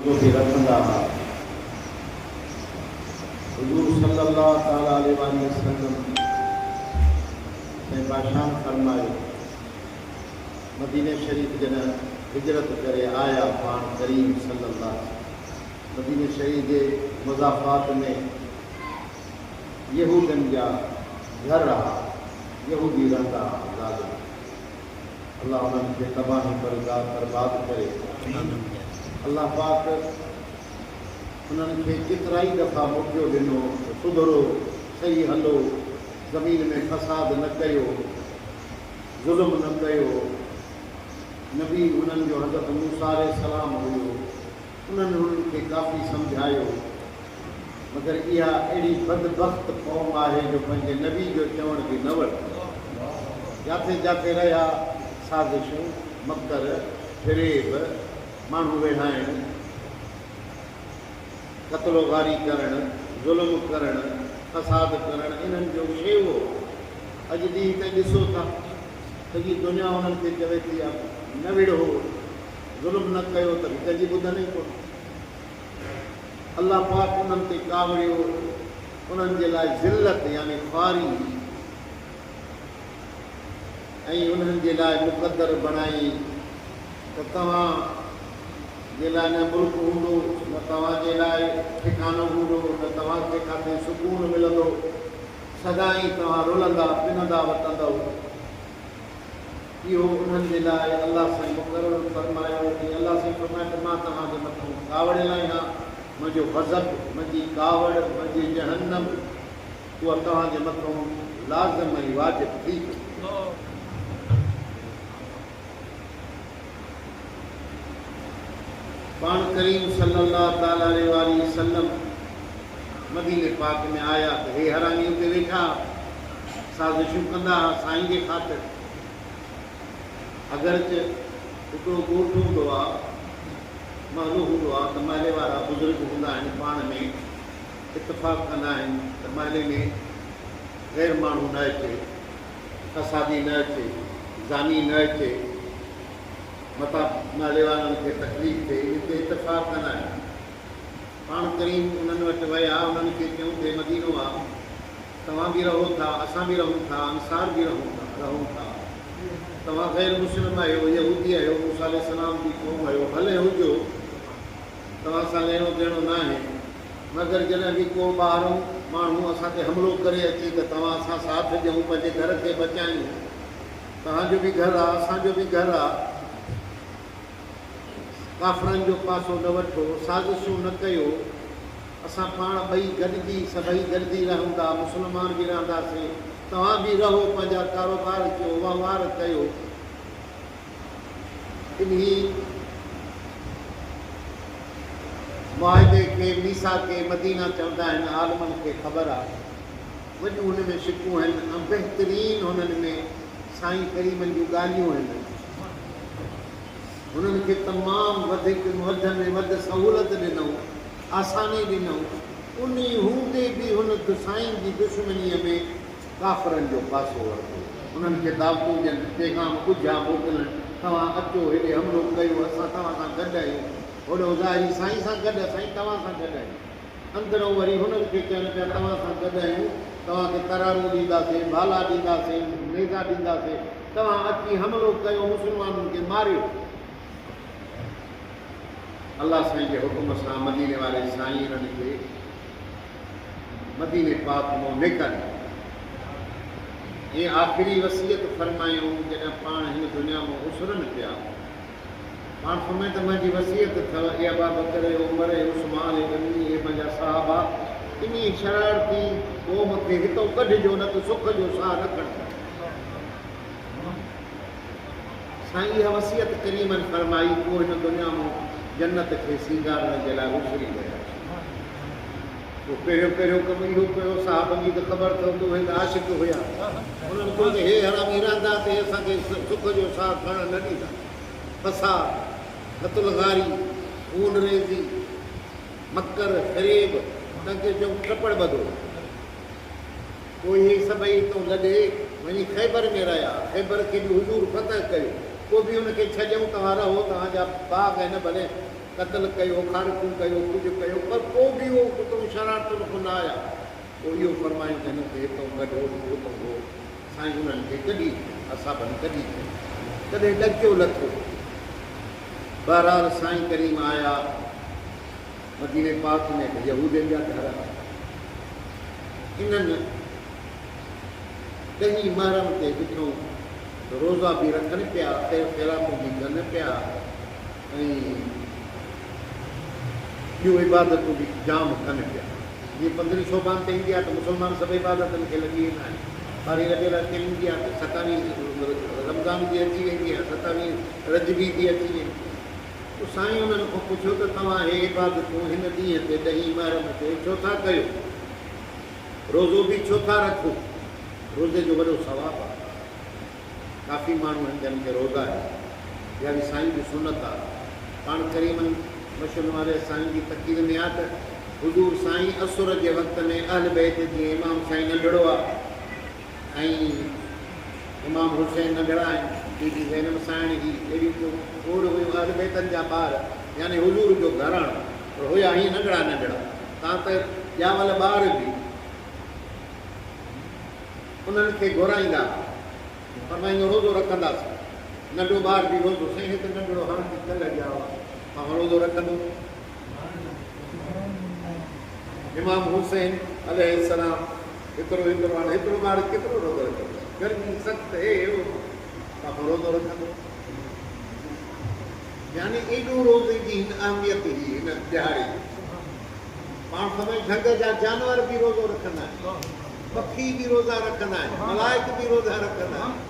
जो भी रखंदा हुजूर सल्लल्लाहु ताला अलैहि वसल्लम ने बाशान फरमायो मदीने शरीफ जन हिजरत करे आया पान करीम सल्लल्लाहु मदीने शरीफ के मुज़ाफ़ात में यहूदन जा घर रहा यहूदी रहंदा ज़ालिम अल्लाह उन्हनि खे तबाही बर्बाद करे। अल्लाह पाक उन्हनि खे केतिरा ई दफ़ा मौक़ो ॾिनो सुधरो सही हलो ज़मीन में फसाद न कयो ज़ुल्म न कयो। नबी उन्हनि जो हज़रत मूसा अलैहिस्सलाम हुयो उन्हनि खे काफ़ी सम्झायो मगर इहा अहिड़ी बदबख़्त क़ौम आहे जो पंहिंजे नबी जो चवण बि न वठंदी। जिथे जिथे रहिया साज़िशूं मकर फ़रेब माण्हू वेढ़ाइण क़त्लोगारी करणु ज़ुल्म करणु फसाद करणु इन्हनि जो शेवो अॼु ॾींहुं ते ॾिसो था सॼी दुनिया उन्हनि खे चवे थी न विढ़ो ज़ुल्म न कयो त बि कंहिंजी ॿुधनि ई कोन। अल्लाह पाक उन्हनि ते कावड़ियो उन्हनि जे लाइ ज़िल्लत यानी ख़्वारी ऐं उन्हनि जे लाइ मुक़दर बणाई त तव्हां जे लाइ न मुल्क हूंदो न तव्हांजे लाइ ठिकानो हूंदो न तव्हांखे किथे सुकून मिलंदो सदाई तव्हां रुलंदा पिनंदा वतंदव। इहो उन्हनि जे लाइ अलाह साईं मुक़ररु फरमायो कि अलाह साईं फरमाए त मां तव्हांजे मथां कावड़ियल आहियां मुंहिंजो गज़ब मुंहिंजी कावड़ मुंहिंजी जहन्नम उहा तव्हांजे मथां लाज़िम ऐं वाजिब थी। पाण करीम सल्लल्लाहु ताला अलैहि वसल्लम मदीने पाक में आया त हे हरामी उते वेठा साज़िशूं कंदा साईं जे ख़ातिर। अगरचे हिकिड़ो ॻोठ हूंदो आहे महलो हूंदो आहे त महले वारा बुज़ुर्ग हूंदा आहिनि पाण में इतफ़ाक़ कंदा आहिनि त महले में गैर माण्हू न अचे फसादी न अचे ज़ानी न अचे मता महले वारनि खे तकलीफ़ थिए हिते इतफ़ाक़ कंदा आहिनि। पाण करीम उन्हनि वटि विया उन्हनि खे चयूं कि मदीनो आहे तव्हां बि रहो था असां बि रहूं था अंसार बि रहूं था तव्हां गैर मुस्लिम आहियो यहूदी आहियो मूसा अलैहिस्सलाम जी क़ौम आहियो भले हुजो तव्हां सां लेणो देणो न आहे मगर जॾहिं बि को ॿाहिरों माण्हू असां ते हमिलो करे अचे त तव्हां असां साथ ॾियूं पंहिंजे घर खे बचायूं तव्हांजो बि घरु आहे असांजो बि घरु आहे काफ़रनि जो पासो न वठो साज़िशूं न कयो असां पाण ॿई गॾिजी सभई गॾिजी रहूं था मुस्लमान बि रहंदासीं तव्हां बि रहो पंहिंजा कारोबार कयो वहिंवार कयो। इन्ही मुआहिदे खे मीसा खे मदीना चवंदा आहिनि आलमनि खे ख़बर आहे वॾियूं हुन में शिकूं आहिनि ऐं बहितरीनु हुननि में साईं करीमनि जूं ॻाल्हियूं आहिनि। हुननि खे तमामु वधीक वध में वधि सहूलियत ॾिनऊं आसानी ॾिनऊं उन हूंदे बि हुन साईं जी दुश्मनीअ में काफ़रनि जो पासो वरितो उन्हनि खे दावतूं ॾियनि पैगाम ॿुधा मोकिलनि तव्हां अचो हेॾे हमिलो कयो असां तव्हां सां गॾु आहियूं होॾो ज़ाहिरी साईं सां गॾु साईं तव्हां सां गॾु आहियूं अंदरों वरी हुननि खे चवनि पिया तव्हां सां गॾु आहियूं तव्हांखे तरारूं ॾींदासीं भाला ॾींदासीं नेज़ा ॾींदासीं तव्हां अची हमिलो कयो मुस्लमाननि खे मारियो। अल्लाह साईं जे हुकुम सां मदीने वारे साईं हिननि खे मदीने पाक मां निकिरी ये आख़िरी वसीयत फरमायूं जॾहिं पाण हिन दुनिया में उसरनि पिया पाण फरमाए त मुंहिंजी वसीयत अथव ए अबा बकर उमर उस्मान गनी हे मुंहिंजा साहबा इन शरारती क़ौम खे हितो कढिजो न त सुख जो साह न खणंदा। साईं इहा वसीयत करीमनि फरमाई पोइ हिन दुनिया में जन्नत खे सींगारण जे लाइ उछरी विया। पोइ पहिरियों कमु इहो कयो साहबनि जी त ख़बर अथव त उहे आशिक़ हुया उन्हनि चयो त हे हरामी रहंदा ते असांखे सुख जो साह खणणु न ॾींदा फसाद क़त्लगारी खून रेज़ी मकर फ़रेब तंहिंखे चऊं टपड़ ॿधो पोइ इहे सभई हितां लॾे वञी ख़ैबर में रहिया ख़ैबर खे बि हुजूर फतह कयो पोइ बि हुनखे छॾियऊं तव्हां रहो तव्हांजा बाग़ आहिनि भले क़त्ल कयो, खारकूं कयो, कुझु कयो, पर पोइ बि उहो हुकुम शरारतुनि खां न आया। पोइ इहो फरमायूं त हिन खे हितां गॾु हुतां हो। साईं उन्हनि खे कढी असाबनि कढी कॾहिं ॾकियो लथो। बहरहाल साईं करीम आया मदीने पाक में यहूदियुनि जा घर। इन्हनि ॾहीं महरम ते ॾिठो रोज़ा बि रखनि पिया, ख़ैरातूं बि कनि पिया ऐं ॿियूं इबादतूं बि जाम कनि पिया। जीअं 15 शोबान ते ईंदी आहे त मुस्लमान सभु इबादतनि खे लॻी वेंदा आहिनि। 12 रबियुल अव्वल ईंदी आहे त 27 रमज़ान जी अची वेंदी आहे, 27 रजबी जी अची वेंदी। पोइ साईं उन्हनि खां पुछियो त तव्हां हे इबादतूं हिन ॾींहं ते 10 महरम ते छो था कयो? रोज़ो बि छो था रखो? रोज़े जो वॾो सवाबु आहे। काफ़ी माण्हू आहिनि जंहिं खे रोज़ा आहे। इहा बि साईं जी सुनत आहे। पाण करीमनि मशहूरु वारे साईं जी तक़ीर में आहे त हुज़ूर साईं असुर जे वक़्त में अहल बैत जीअं इमाम साईं नंढड़ो आहे ऐं इमाम हुसैन नंढड़ा आहिनि, बीबी ज़ैनब साईं जी अहिड़ियूं खोड़ हुयूं अहल बैतनि जा ॿार, यानी हुज़ूर जो घराणो, पर हुया हीअं नंढड़ा नंढड़ा। तव्हां त ॼावल ॿार बि उन्हनि खे घुराईंदा, फरमाईंदो रोज़ो रखंदासीं। नंढो ॿार बि रोज़ो, साईं हिकु नंढड़ो हाणे कल्ह ॼाओ आहे, रोज़ो रखंदो। इमाम हुसैन अलैहिस्सलाम हिकिड़ो हाणे हिकिड़ो ॿार केतिरो रोज़ो रखंदो? गर्मी सख़्तु हे रोज़ो रखंदो। यानी एॾो रोज़े जी हिन अहमियत हुई हिन ॾियारे। पाण समय ढंग जा जानवर बि रोज़ो रखंदा आहिनि, पखी बि रोज़ा रखंदा आहिनि, मलाइक बि रोज़ा रखंदा आहिनि।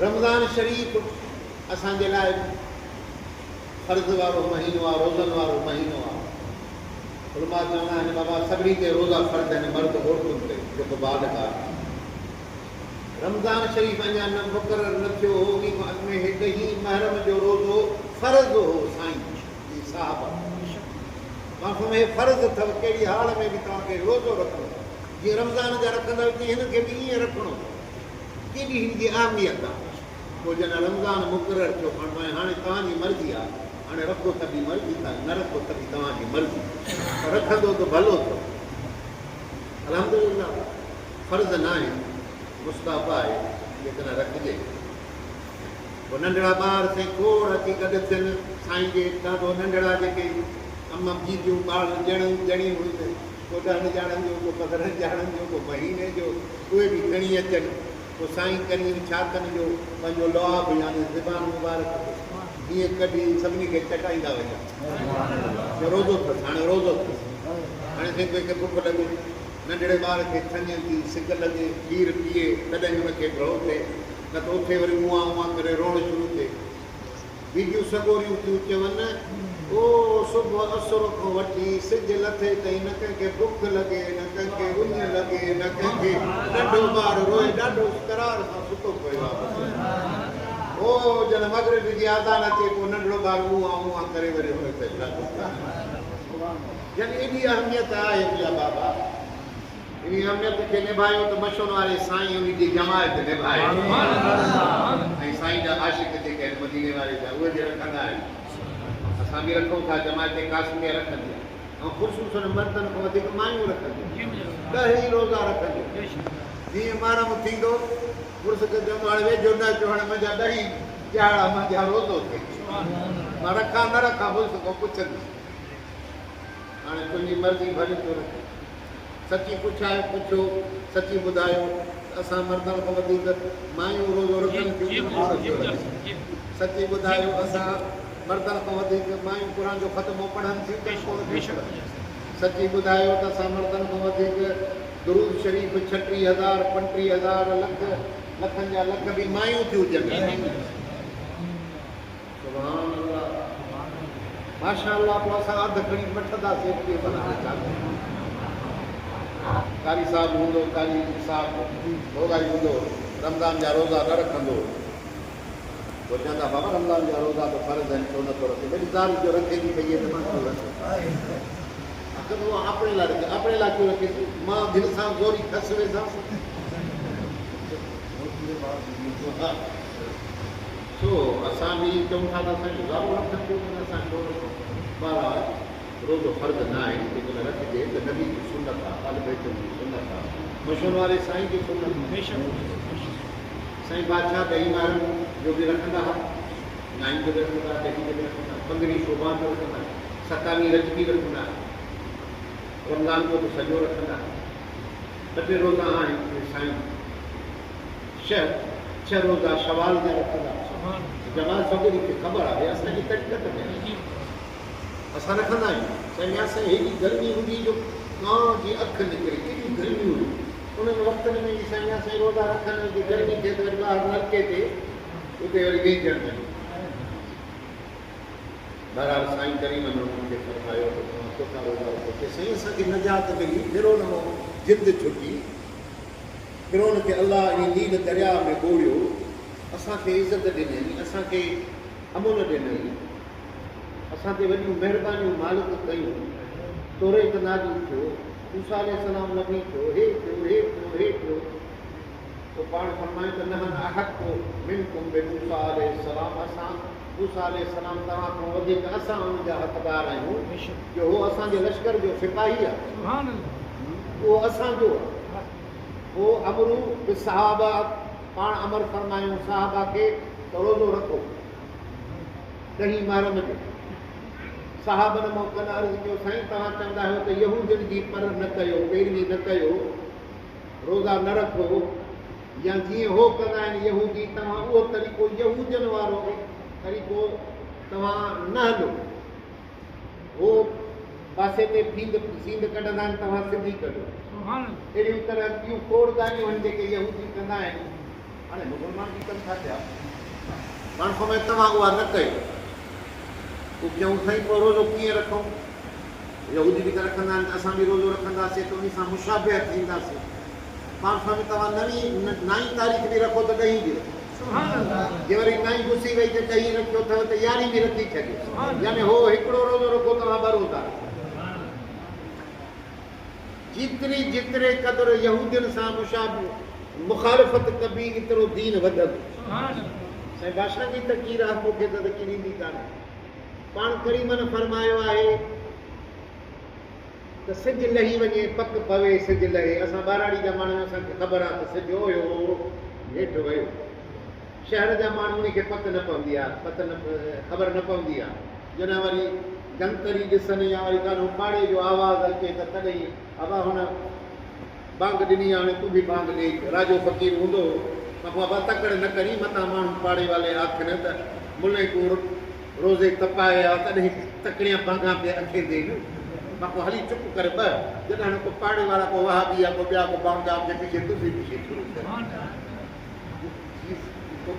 रमज़ान शरीफ़ असांजे लाइ फ़र्ज़ वारो महीनो आहे, रोज़नि वारो महीनो आहे। उलमा चवंदा आहिनि बाबा सभिनी ते रोज़ा फ़र्ज़ आहिनि, मर्द औरतुनि ते जेको बालिग़ आहे। रमज़ान शरीफ़ अञा न मुक़ररु न थियो हो, उन खां अॻु में 10 महरम जो रोज़ो फ़र्ज़ हो साईं जी साहब। मां में फ़र्ज़ु अथव, कहिड़ी हाल में बि तव्हांखे रोज़ो रखणो। जीअं रमज़ान जा रखंदा तीअं हिन खे बि ईअं रखणो। केॾी हिन जी अहमियत आहे। पोइ जॾहिं रमज़ान मुक़ररु थियो, पाण हाणे तव्हांजी मर्ज़ी आहे, हाणे रखो त बि मर्ज़ी था, न रखो त बि तव्हांजी मर्ज़ी, रखंदो त भलो थियो। अल्हम्दुलिल्लाह फ़र्ज़ु न आहे, मुस्ताहब आहे, जेकॾहिं रखिजे। पोइ नंढड़ा ॿार साईं खोड़ अची गॾु थियनि साईं जे, ॾाढो नंढड़ा जेके अम्मा जीजूं ॿार ॼणियूं हुयूं, को 10 ॼाणनि जो, को 15 ॼाणनि जो, को महीने जो, उहे बि खणी अचनि। पोइ साईं करीम छा कनि जो पंहिंजो लुआब यानी ज़बान मुबारक हीअं कढी सभिनी खे चटाईंदा वञनि। रोज़ो अथसि, हाणे रोज़ो अथसि। हाणे साईं खे बुख लॻे, नंढड़े ॿार खे खञ थी, सिक लॻे, खीर पीए, तॾहिं हुनखे भउ थिए, न त उथे वरी उहा करे रोअणु शुरू थिए। बीजियूं सगोरियूं थियूं चवनि, ओ सुबुह असुर खां वठी सिज लथे ताईं न कंहिंखे बुख लॻे, न कंहिंखे उञ लॻे, न कंहिंखे नंढो ॿार रोए, ॾाढो करार सां सुतो पियो आहे। ओ जॾहिं मग़रिब जी आज़ान अचे, पोइ नंढड़ो ॿार उहा करे वरी हुनखे यानी एॾी अहमियत आहे मुंहिंजा बाबा। इन अहमियत खे निभायो त मशहूरु वारे साईं उन जी जमायत निभाए। ऐं साईं जा आशिक़ जेके आहिनि मदीने वारे जा, उहे बि रखंदा आहिनि। असां बि रखूं था, जमायत कासमिया रखंदी आहे। ऐं ख़ुशूसन मर्दनि खां वधीक मायूं रखंदियूं, 10 ई रोज़ा रखंदियूं। जीअं महरम थींदो, पुरुष खे चवंदो हाणे वेझो न अचो, हाणे मुंहिंजा 10 ॼाड़ा मुंहिंजा रोज़ो थिए। मां रखां न रखां, पुरुष खां पुछंदी, हाणे तुंहिंजी मर्ज़ी भली थो रखे। सची पुछो, सची ॿुधायो। असां मर्दनि खां वधीक मायूं रोज़ो रखनि थियूं। सची ॿुधायो, असां मर्दनि खां वधीक मायूं क़ुरान जो ख़तमो पढ़नि थियूं। सची ॿुधायो त असां मर्दनि खां वधीक दुरूद शरीफ़ 36,000 35,000 लखनि जा लख बि मायूं थियूं हुजनि। माशाअल्लाह, पोइ असां अधु खणी वठंदासीं। कारी साहिबु हूंदो, कारी साहिबु रोज़ा ई हूंदो, रमज़ान जा रोज़ा न रखंदो। पोइ चवंदा बाबा रमज़ान जा रोज़ा त फ़र्ज़ आहिनि, छो नथो रखे? भई ज़ाल जो रखे थी पई त मां छो रखे? उहो अपने लाइ रखे, अपने लाइ छो रखे? मां दिलि सां ज़ोरी खस वेंदा। सो असां बि चऊं था त असांखे गुज़ारो रखनि पियो त असांजो ॿार रोज़ो फ़र्ज़ु न आहे जेकॾहिं रखिजे त नबी जी सुनत आहे अल बैत जी सुनत आहे मशहूर वारे साईं जी सुनत साईं बादशाह ॾही ॿारनि जो बि रखंदा हुआ नाइन जो बि रखंदा ॾही जो बि रखंदा 15 शोभा जो रखंदा 27 रजबी रखंदा रमज़ान जो बि सॼो रखंदा 2 रोज़ा आहिनि साईं 6 रोज़ा शवाल जा रखंदा जमात सभिनी खे ख़बर आहे असांजी तकलीफ़ में असां रखंदा आहियूं साईं असां हेॾी गर्मी हूंदी जो कांव जी अखि निकिरी केॾी गर्मी हुई उन्हनि वक़्तनि में साईं असां रोज़ा रखनि की गर्मी थिए त वरी ॿाहिरि नलके ते उते वरी वेझण कयूं बहरहाल साईं करीम मूंखे फरमायो सुठा रोज़ा रखो की साईं असांखे नजात मिली फिरोन मां जिद छुटी फिरोन खे अलाह इन नील दरिया में ॿोड़ियो असांखे इज़त ॾिनई असांखे अमुन ॾिनई असां ते वॾियूं महिरबानियूं मालिक कयूं तोरे तनाज़ी थियो मूसा अलैहिस्सलाम नबी थियो हे थियो पोइ पाण फरमायूं त न अहक मिनकुम बिमूसा अलैहिस्सलाम असां मूसा अलैहिस्सलाम तव्हां खां वधीक असां उनजा हक़दार आहियूं जो उहो असांजे लश्कर जो सिपाही आहे उहो असांजो आहे उहो अमरू बि सहाबा पाण अमर फरमायूं साहबा खे त रोज़ो रखो ॾही मुहर्रम जो साहबनि मौक़नि अर्ज़ु कयो साईं तव्हां चवंदा आहियो त यहूदियुनि जी पर न कयो पैरवी न कयो रोज़ा न रखो या जीअं हो कंदा आहिनि यहूदी तव्हां उहो तरीक़ो यहूदियुनि वारो तरीक़ो तव्हां न हलो हो पासे ते सींद कढंदा आहिनि तव्हां सिधी कढो अहिड़ियूं तरह ॿियूं खोड़दारियूं आहिनि जेके यहूदी कंदा आहिनि हाणे मुस्लमान बि कनि था पिया पाण खां तव्हां उहा न कयो पोइ चऊं साईं पोइ रोज़ो कीअं रखूं यहूदी बि त रखंदा आहिनि असां बि रोज़ो रखंदासीं त उन सां मुशाबिह थींदासीं पाण खां तव्हां 9 तारीख़ बि रखो त 10 बि रखो जे वरी 9 घुसी वई त 10 रखियो अथव त 11 बि रखी छॾियो यानी हो हिकिड़ो रोज़ो रखो तव्हां 2 रोज़ा जेतिरे क़दुरु यहूदियुनि सां मुखालिफ़त कबी एतिरो दीन वधंदो साईं बादशाह जी तकीर आहे मूंखे त तकीर ईंदी कान्हे पाण करीमन फरमायो आहे त सिज लही वञे पक पवे सिज लहे असां ॿाराड़ी जा माण्हू असांखे ख़बर आहे त सिज हुयो हेठि वियो शहर जा माण्हू उनखे पक न पवंदी आहे ख़बर न पवंदी आहे जॾहिं वरी जंतरी ॾिसनि या वरी कानो पाड़े जो आवाज़ु अचे त तॾहिं अबा हुन बांग ॾिनी हाणे तूं बि बांग ॾेई राजो फ़क़ीर हूंदो बाबा तकड़ न करी मथां माण्हू पाड़े वारे आखिर त मुले तूं रोज़े तपाए आहे तॾहिं तकड़ियां बांगा पिया अखे ॾे मां पोइ हली चुप करे जॾहिं हाणे को पाड़े वारा को वहाबी आहे को ॿिया को बांगा जेके तूं बि पीछे शुरू कर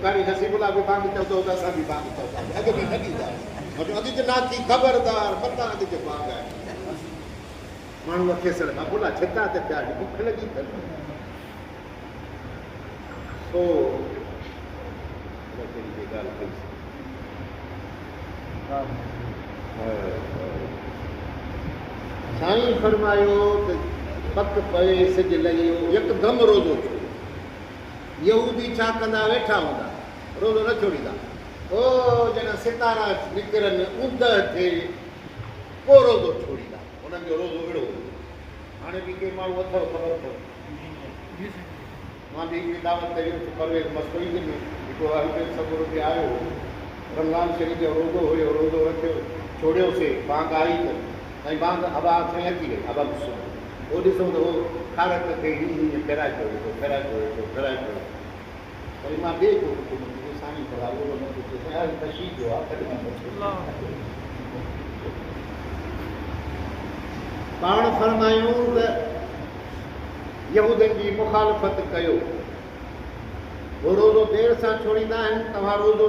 कारी नसीबुल्ला बि बांग चवंदो त असां बि बांग चवंदा अॻु बि न ॾींदा अॼु ज नाथी ख़बरदार पता अॼु जो बांग आहे माण्हू अखे सर बाबूला छिता ते पिया बुख लॻी अथनि सो ॻाल्हि साईं फरमायो त पक पवे सिज लॻे यकदमि रोज़ो छो यहूदी छा कंदा वेठा हूंदा रोज़ो न छोड़ींदा ओ ॼणा सितारा निकिरनि ऊंद थिए पोइ रोज़ो छोड़ींदा उन्हनि जो रोज़ो अहिड़ो हाणे बि के माण्हू अथव ख़बर अथव मां बि हिकिड़ी दावत ते वियुसि परवेज़ मस्करी में हिकिड़ो हल्के सबुर ते आयो रमज़ान शरीफ़ जो रोज़ो हुयो रोज़ो रखियो छोड़ियोसीं बांग आई त ऐं बांग अबा साईं अची वई अबा ॾिसो उहो ॾिसूं त उहो खारत खे हीअं फेराए पियो वरी मां ॿिए जो साईं भला उहो न पुछियो तशीद जो आहे पाण फरमायूं त यहूदनि जी मुखालिफ़त कयो उहो रोज़ो देरि सां छोड़ींदा आहिनि तव्हां रोज़ो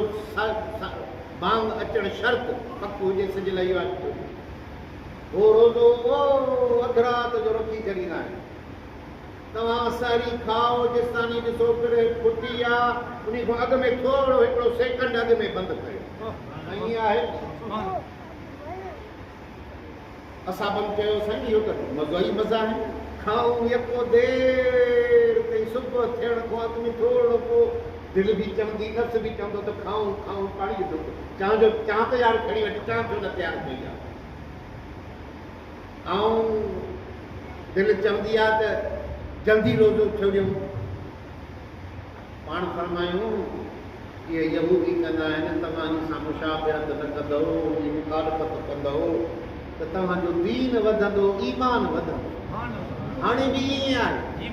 बांग अचणु शर्त पक हुजे सिज लही वञे उहो रोज़ो अधु राति जो रखी छॾींदा आहिनि तव्हां सारी खाओ जेसिताणी ॾिसो पिरे फुटी आहे उन खां अॻु में थोरो हिकिड़ो सेकंड अॻु में बंदि कयो ऐं ईअं आहे असां बंदि कयो साईं इहो त मज़ो ई मज़ा आहे खाऊं यको देरि ताईं सुबुह थियण खां अॻु में थोरो पोइ दिल भी चवंदी नफ़्स भी चवंदो त खाऊं खाऊं पाणी जो चांहि जो चांहि त यार खणी वठी चांहि छो न तयारु कई आहे ऐं दिलि चवंदी आहे त जल्दी रोज़ो छोड़ियूं पाण फरमायूं इहे यहूदी कंदा आहिनि तव्हां इन सां मुशाबिहत न कंदो उनजी मुखालफ़त कंदो त तव्हांजो दीन वधंदो ईमान वधंदो हाणे बि ईअं आहे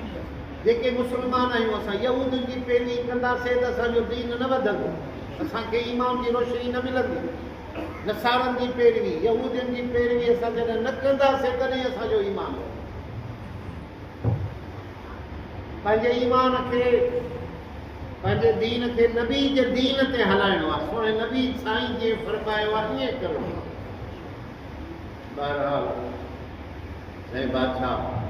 जेके मुस्लमान आहियूं असां यहूदियुनि जी पैरवी कंदासीं त असांजो दीन न वधंदो असांखे ईमान जी रोशनी न मिलंदी नसारनि जी पैरवी यहूदियुनि जी पैरवी असां जॾहिं न कंदासीं तॾहिं असांजो ईमान पंहिंजे ईमान खे पंहिंजे दीन खे नबी जे दीन ते हलाइणो आहे सोणे नबी साईं जे फरमायो आहे ईअं करिणो आहे बहरहाल साईं बादशाह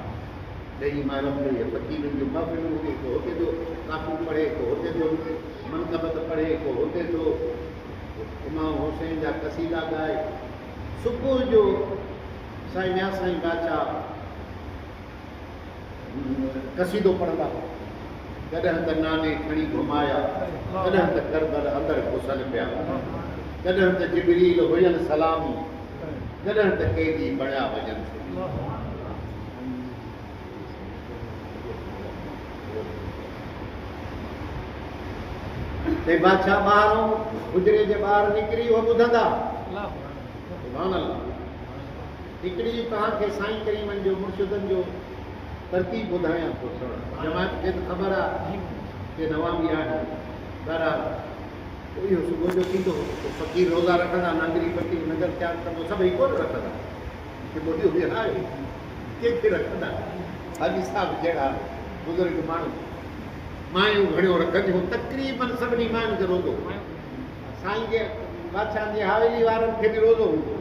ॾेई मालूम जो फ़क़ीरनि जो महफ़िल हुजे को हुते जो काफ़ी पढ़े को हुते जो मनक़बत पढ़े को हुते जो इमाम हुसैन जा कसीदा ॻाए सुबुह जो साईं मियां साईं बादशाह कसीदो पढ़ंदा कॾहिं त नाने खणी घुमाया कॾहिं त करबल अंदरि घुसल पिया कॾहिं त जिबरील हुजनि सलामी कॾहिं त कैदी बणिया वञनि ते बादशाह ॿाहिरों गुजरे जे ॿाहिरि निकिरी उहो ॿुधंदा हिकिड़ी तव्हांखे साईं करीमनि जो मुर्शिदनि जो तरतीब ॿुधायां थो जमात खे त ख़बर आहे कि नवामी आहे बहरहाल इहो सुबुह जो थींदो फ़क़ीर रोज़ा रखंदा नांगरी फ़क़ीर नगर तयारु कंदो सभई कोन रखंदा की ॿुधी हुजे हा कंहिंखे रखंदा हाजी साहिब जहिड़ा बुज़ुर्ग माण्हू मायूं घणियूं रखंदियूं तक़रीबन सभिनी मायुनि खे रोज़ो साईं जे बादशाह जी हवेली वारनि खे बि रोज़ो हूंदो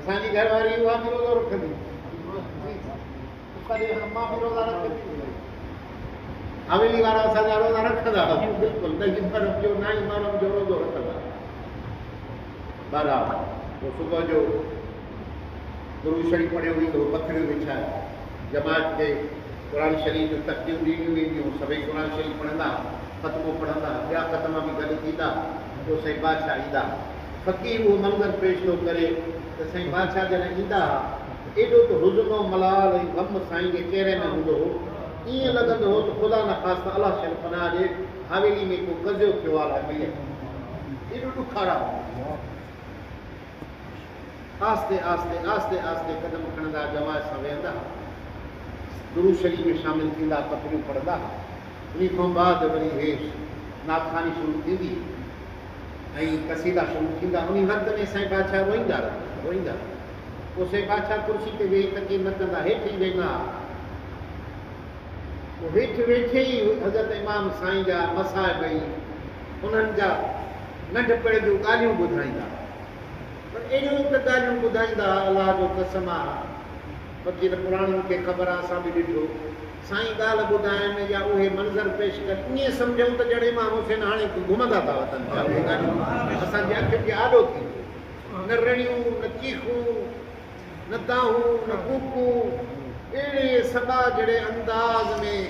असांजी घरवारी उहा बि रोज़ो रखंदी मां बि रोज़ा रखंदी हवेली वारा असांजा रोज़ा रखंदा बिल्कुलु ॾही मरम जो नाई मरम जो रोज़ो रखंदा बराबरि पोइ सुबुह जो गुरू शरीफ़ पढ़ियो वेंदो पखड़ियूं विछाए जमात खे क़ुर शरीफ़ जूं तख़्तियूं ॾिनियूं वेंदियूं सभई क़ुर शरीफ़ पढ़ंदा ख़तमो पढ़ंदा ॿिया ख़तम बि गॾु थींदा पोइ साईं बादशाह ईंदा फ़क़ीर उहो मंज़र पेश थो करे त साईं बादशाह जॾहिं ईंदा एॾो त हुज़नो मलाल ऐं ग़म साईं खे कहिड़े में हूंदो हो ईअं लॻंदो हो त ख़ुदा न ख़ासि अलाह शल पनाह ॾे हवेली में को कज़ियो थियो आहे भईया एॾो ॾुखाड़ा आस्ते आस्ते आस्ते आस्ते कदम खणंदा जमात सां वेहंदा गुरू शरीफ़ में शामिल थींदा पखड़ियूं पढ़ंदा उन खां बाद वरी हेश नाखानी शुरू थींदी ऐं कसीदा शुरू थींदा उन वक़्त में साईं बादशाह रोईंदा रोईंदा पोइ साईं बादशाह कुर्सी ते वेही तकीर न कंदा हेठि ई वेंदा पोइ हेठि वेठे ई हज़रत इमाम साईं जा मसाइब ई उन्हनि जा नंढपण जूं ॻाल्हियूं ॿुधाईंदा पर अहिड़ियूं त ॻाल्हियूं ॿुधाईंदा अलाह जो कसम आहे फ़क़ीर पुराणियुनि खे ख़बर आहे असां बि ॾिठो साईं ॻाल्हि ॿुधाइण या उहे मंज़र पेश कनि ईअं सम्झूं त ॼणे मां हुसैन हाणे घुमंदा था वठनि पिया उहे ॻाल्हियूं असांजे अखियुनि खे आॾो थींदो न रड़ियूं न चीखूं न दाहूं न कूकूं अहिड़े सभा जहिड़े अंदाज़ में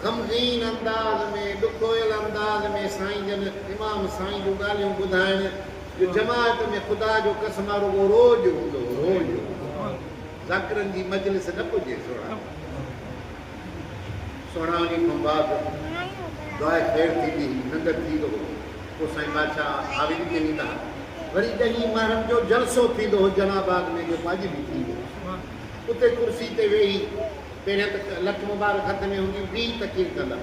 ग़मगीन अंदाज़ में ॾुखोयल अंदाज़ में साईं जन इमाम साईं जूं ॻाल्हियूं ॿुधाइण जो जमात में ख़ुदा जो कसम रुॻो रोज़ हूंदो रोज़ ज़ाकिरनि जी मजलिस न पुॼे सोणा उन खां बाद दुआ ख़ैर थींदी नंढ थींदो पोइ साईं बादशाह हवेली ते वेंदा वरी 10 माण्हुनि जो जलसो थींदो हो जनाबाग में जो अॼु बि थींदो उते कुर्सी ते वेही पहिरियों त लख मुबारक हथ में हूंदी ॿी तकीर कंदा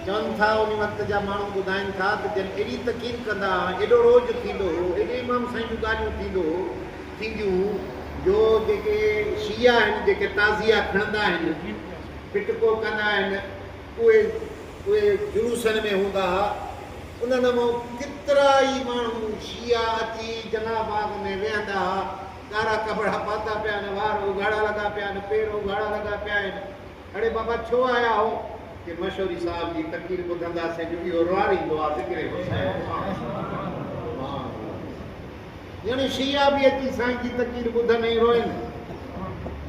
चवनि था उन वक़्त जा माण्हू ॿुधाइनि था त जॾहिं एॾी तकीर कंदा एॾो रोज़ थींदो हो एॾे इमाम साईं जूं ॻाल्हियूं थींदियूं जो जेके शिया आहिनि जेके ताज़िया खणंदा आहिनि फिटको कंदा आहिनि उहे जुलूसनि में हूंदा हुआ उन्हनि मां केतिरा ई माण्हू शिया अची जनाबाग में वेहंदा हुआ कारा कपिड़ा पाता पिया आहिनि वार उघाड़ा लॻा पिया आहिनि पेर उघाड़ा लॻा पिया आहिनि अड़े बाबा छो आया हो कि मशहूरी साहिब जी तकीर ॿुधंदासीं जो इहो रुआरींदो आहे ज़िक्र यानी शिया बि अची साईं जी तकीर ॿुधनि ई रोइनि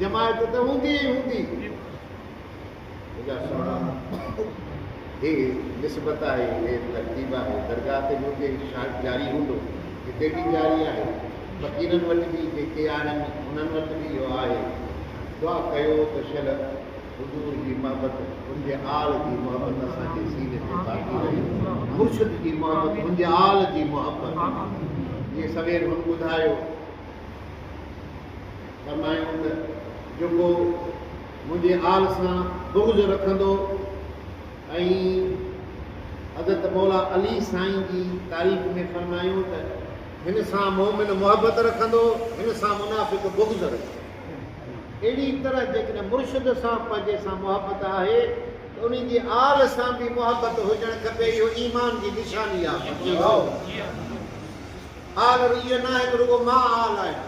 जमात त हूंदी ई हूंदी हे निस्बत आहे, हे तरतीब आहे, दरगाह ते मुंहिंजे शार्ट जारी हूंदो, हिते बि जारी आहे, फ़क़ीरनि वटि बि जेके आहिनि उन्हनि वटि बि इहो आहे। दुआ कयो त शल हुज़ूर जी मोहबत, हुनजे आल जी मोहबत असांजे सीने ते बाक़ी रहे, मुर्शिद जी मोहबत, हुनजे आल जी मोहबत। इहे सवेर हुन ॿुधायो, फरमायूं त जेको मुंहिंजे आल सां बुग़्ज़ रखंदो ऐं हज़रत मौला अली साईं जी तारीफ़ में फरमायूं त हिन सां मोमिन मोहबत रखंदो, हिन सां मुनाफ़िक़ बुग़्ज़ रखंदो। अहिड़ी तरह जेकॾहिं मुर्शिद सां पंहिंजे सां मोहबत आहे त उन जी आल सां बि मोहबत हुजणु खपे। इहो ईमान जी निशानी आहे। आल इहो न आहे त रुगो मां आल आहियां।